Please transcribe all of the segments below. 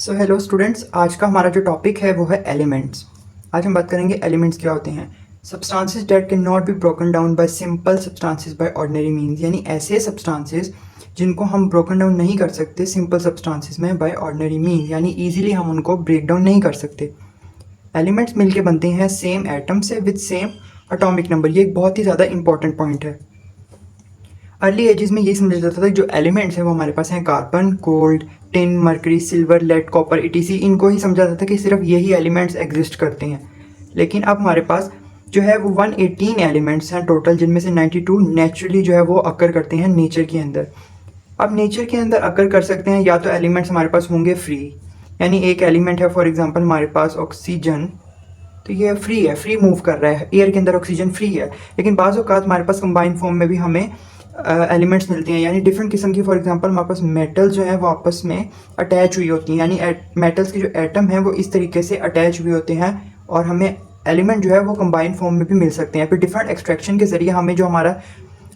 So hello students, आज का हमारा जो टॉपिक है वो है एलिमेंट्स। आज हम बात करेंगे एलिमेंट्स क्या होते हैं। Substances that can not be broken down by simple substances by ordinary means, यानी ऐसे सब्सटेंसेस जिनको हम ब्रोकन डाउन नहीं कर सकते सिंपल सब्सटेंसेस में बाय ऑर्डिनरी मीन्स, यानी ईजिली हम उनको ब्रेक डाउन नहीं कर सकते। एलिमेंट्स मिलके बनते हैं सेम एटम से विद सेम एटॉमिक नंबर। ये एक बहुत ही ज़्यादा इंपॉर्टेंट पॉइंट है। अर्ली एजेस में यही समझा जाता था कि जो एलिमेंट्स हैं वो हमारे पास हैं carbon, gold, tin, mercury, silver, lead, copper, ETC. इनको ही समझा जाता था कि सिर्फ यही एलिमेंट्स एग्जिस्ट करते हैं। लेकिन अब हमारे पास जो है वो 118 एलिमेंट्स हैं टोटल, जिनमें से 92 नेचुरली जो है वो अकर करते हैं नेचर के अंदर। अब नेचर के अंदर अकर कर सकते हैं या तो एलिमेंट्स हमारे पास होंगे फ्री, यानी एक एलिमेंट है फॉर एग्जांपल हमारे पास ऑक्सीजन, तो ये फ्री है, फ्री मूव कर रहा है, एयर के अंदर ऑक्सीजन फ्री है। लेकिन बाज़ औक़ात हमारे पास कंबाइंड फॉर्म में भी हमें एलिमेंट्स मिलती हैं, यानी डिफरेंट किस्म की। फॉर एग्जांपल हमारे पास मेटल जो है वो आपस में अटैच हुई होती हैं, यानी मेटल्स के जो एटम हैं वो इस तरीके से अटैच हुए होते हैं और हमें एलिमेंट जो है वो कंबाइंड फॉर्म में भी मिल सकते हैं। फिर डिफरेंट एक्सट्रैक्शन के जरिए हमें जो हमारा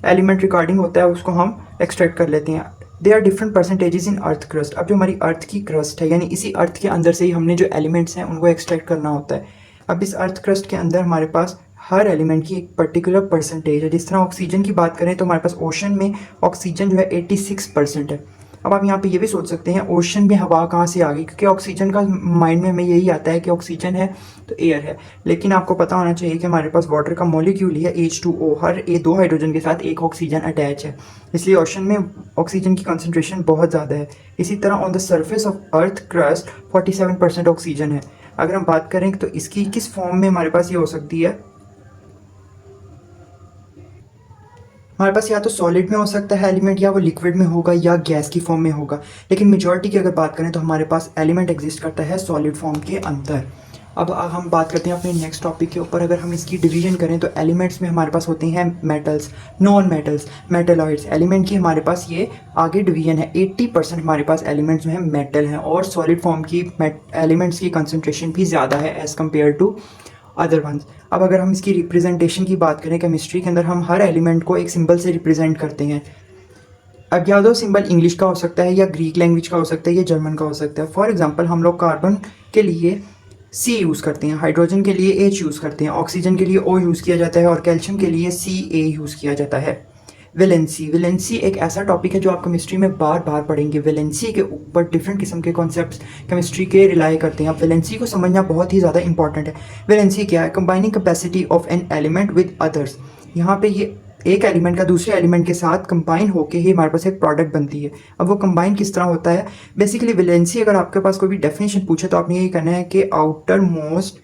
एलिमेंट रिकॉर्डिंग होता है उसको हम एक्सट्रैक्ट कर लेते हैं। They are different percentages in earth crust. अब जो हमारी अर्थ की क्रस्ट है, यानी इसी अर्थ के अंदर से ही हमने जो एलिमेंट्स हैं उनको एक्सट्रैक्ट करना होता है। अब इस अर्थ क्रस्ट के अंदर हमारे पास हर एलिमेंट की एक पर्टिकुलर परसेंटेज है। जिस तरह ऑक्सीजन की बात करें तो हमारे पास ओशन में ऑक्सीजन जो है 86% है। अब आप यहाँ पे ये भी सोच सकते हैं ओशन में हवा कहाँ से आ गई, क्योंकि ऑक्सीजन का माइंड में हमें यही आता है कि ऑक्सीजन है तो एयर है। लेकिन आपको पता होना चाहिए कि हमारे पास वाटर का मॉलिक्यूल है H2O, हर दो हाइड्रोजन के साथ एक ऑक्सीजन अटैच है, इसलिए ओशन में ऑक्सीजन की कंसंट्रेशन बहुत ज़्यादा है। इसी तरह on the surface of earth crust 47% oxygen है। अगर हम बात करें तो इसकी किस फॉर्म में हमारे पास ये हो सकती है, हमारे पास या तो सॉलिड में हो सकता है एलिमेंट, या वो लिक्विड में होगा या गैस की फॉर्म में होगा। लेकिन मेजॉरिटी की अगर बात करें तो हमारे पास एलिमेंट एग्जिस्ट करता है सॉलिड फॉर्म के अंदर। अब हम बात करते हैं अपने नेक्स्ट टॉपिक के ऊपर। अगर हम इसकी डिवीजन करें तो एलिमेंट्स में हमारे पास होते हैं metals, non metals, metalloids. Element की हमारे पास ये आगे डिवीजन है। 80% हमारे पास एलिमेंट्स जो हैं मेटल हैं, और सॉलिड फॉर्म की एलिमेंट्स की कंसनट्रेशन भी ज़्यादा है as compared to other ones. अब अगर हम इसकी रिप्रेजेंटेशन की बात करें, केमिस्ट्री के अंदर हम हर एलिमेंट को एक सिंबल से रिप्रेजेंट करते हैं। अब या तो सिंबल इंग्लिश का हो सकता है, या ग्रीक लैंग्वेज का हो सकता है, या जर्मन का हो सकता है। फॉर एग्जांपल हम लोग कार्बन के लिए C यूज़ करते हैं, हाइड्रोजन के लिए H यूज़ करते हैं, ऑक्सीजन के लिए O यूज़ किया जाता है, और कैल्शियम के लिए Ca यूज़ किया जाता है। वैलेंसी एक ऐसा टॉपिक है जो आप केमिस्ट्री में बार बार पढ़ेंगे। वैलेंसी के ऊपर डिफरेंट किस्म के कॉन्सेप्ट्स केमिस्ट्री के रिलाई करते हैं। अब वैलेंसी को समझना बहुत ही ज़्यादा इंपॉर्टेंट है। वैलेंसी क्या है? Combining capacity of an element with others. यहाँ पे ये एक एलिमेंट का दूसरे एलिमेंट के साथ कंबाइन होकर ही हमारे पास एक प्रोडक्ट बनती है। अब वो कंबाइन किस तरह होता है? बेसिकली वैलेंसी, अगर आपके पास कोई भी डेफिनेशन पूछे तो आपने यही कहना है कि आउटर मोस्ट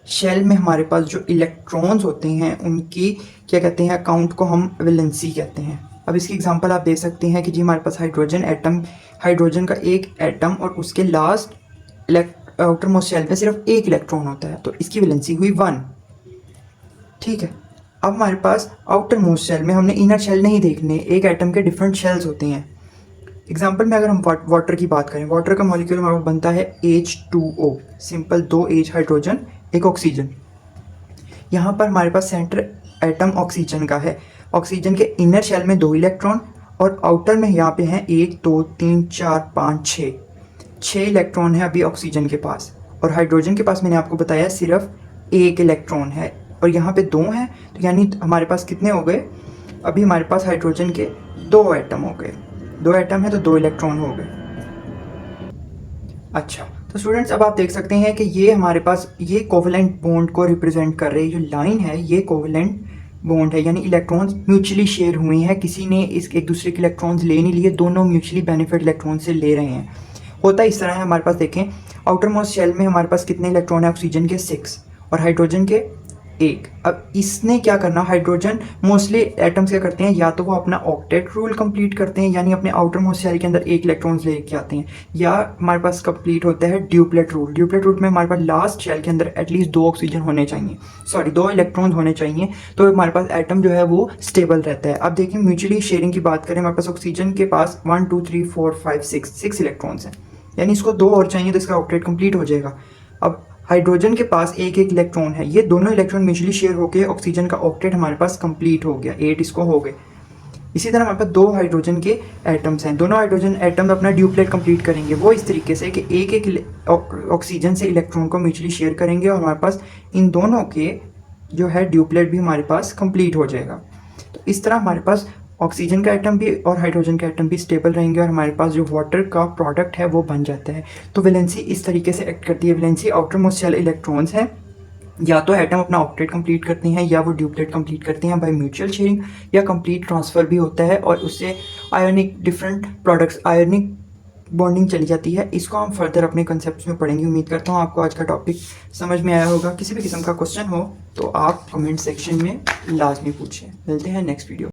शेल में हमारे पास जो इलेक्ट्रॉन्स होते हैं उनकी क्या कहते हैं, काउंट को हम वैलेंसी कहते हैं। अब इसकी एग्जांपल आप दे सकते हैं कि जी हमारे पास हाइड्रोजन एटम, हाइड्रोजन का एक एटम और उसके लास्ट आउटर मोस्ट शेल में सिर्फ एक इलेक्ट्रॉन होता है, तो इसकी वैलेंसी हुई 1। ठीक है। अब हमारे पास आउटर मोस्ट शेल में हमने इनर शेल नहीं देखने, एक एटम के डिफरेंट शेल्स होते हैं। एग्जाम्पल में अगर हम वाटर की बात करें, वाटर का मॉलिक्यूल हमारा बनता है H2O, सिंपल 2 H हाइड्रोजन, एक ऑक्सीजन। यहाँ पर हमारे पास सेंटर एटम ऑक्सीजन का है। ऑक्सीजन के इनर शेल में 2 इलेक्ट्रॉन, और आउटर में यहाँ पे हैं 1 2 3 4 5 6 इलेक्ट्रॉन है अभी ऑक्सीजन के पास। और हाइड्रोजन के पास मैंने आपको बताया सिर्फ एक इलेक्ट्रॉन है, और यहाँ पे 2 हैं, तो यानी हमारे पास कितने हो गए? अभी हमारे पास हाइड्रोजन के 2 एटम हो गए। 2 एटम है तो 2 इलेक्ट्रॉन हो गए। अच्छा, तो स्टूडेंट्स अब आप देख सकते हैं कि ये हमारे पास ये कोवलेंट बॉन्ड को रिप्रेजेंट कर रही है। जो लाइन है ये कोवलेंट बॉन्ड है, यानी इलेक्ट्रॉन्स म्यूचुअली शेयर हुए हैं, किसी ने इस एक दूसरे के इलेक्ट्रॉन्स ले नहीं लिए, दोनों म्यूचुअली बेनिफिट इलेक्ट्रॉन से ले रहे हैं। होता इस तरह है, हमारे पास देखें आउटर मोस्ट शेल में हमारे पास कितने इलेक्ट्रॉन है? ऑक्सीजन के 6 और हाइड्रोजन के 1। अब इसने क्या करना, हाइड्रोजन मोस्टली एटम्स क्या करते हैं, या तो वो अपना ऑक्टेट रूल कंप्लीट करते हैं, यानी अपने आउटर मोस्ट शेल के अंदर एक इलेक्ट्रॉन्स लेके आते हैं, या हमारे पास कंप्लीट होता है ड्यूप्लेट रूल। ड्यूप्लेट रूल में हमारे पास लास्ट शेल के अंदर एटलीस्ट 2 ऑक्सीजन होने चाहिए, सॉरी 2 इलेक्ट्रॉन्स होने चाहिए, तो हमारे पास एटम जो है वो स्टेबल रहता है। अब देखिए म्यूचुअली शेयरिंग की बात करें, हमारे पास ऑक्सीजन के पास 1 2 3 4 5 6 इलेक्ट्रॉन्स हैं, यानी इसको 2 और चाहिए तो इसका ऑक्टेट कंप्लीट हो जाएगा। अब हाइड्रोजन के पास एक इलेक्ट्रॉन है, ये दोनों इलेक्ट्रॉन म्यूचुअली शेयर होकर ऑक्सीजन का ऑक्टेट हमारे पास कंप्लीट हो गया, 8 इसको हो गए। इसी तरह हमारे पास दो हाइड्रोजन के एटम्स हैं, दोनों हाइड्रोजन एटम अपना ड्यूप्लेट कंप्लीट करेंगे। वो इस तरीके से कि एक एक ऑक्सीजन से इलेक्ट्रॉन को म्यूचुअली शेयर करेंगे और हमारे पास इन दोनों के जो है ड्यूप्लेट भी हमारे पास कंप्लीट हो जाएगा। तो इस तरह हमारे पास ऑक्सीजन का एटम भी और हाइड्रोजन का एटम भी स्टेबल रहेंगे और हमारे पास जो वाटर का प्रोडक्ट है वो बन जाता है। तो वैलेंसी इस तरीके से एक्ट करती है। Valency outermost shell electrons हैं, या तो एटम अपना ऑक्टेट कंप्लीट करते हैं या वो ड्यूप्लेट कंप्लीट करते हैं बाय म्यूचुअल शेयरिंग, या कंप्लीट ट्रांसफ़र भी होता है और उससे ionic different products ionic bonding चली जाती है। इसको हम फर्दर अपने कंसेप्ट में पढ़ेंगे। उम्मीद करता हूँ आपको आज का टॉपिक समझ में आया होगा। किसी भी किस्म का क्वेश्चन हो तो आप कमेंट सेक्शन में लाजमी पूछें। मिलते हैं नेक्स्ट वीडियो।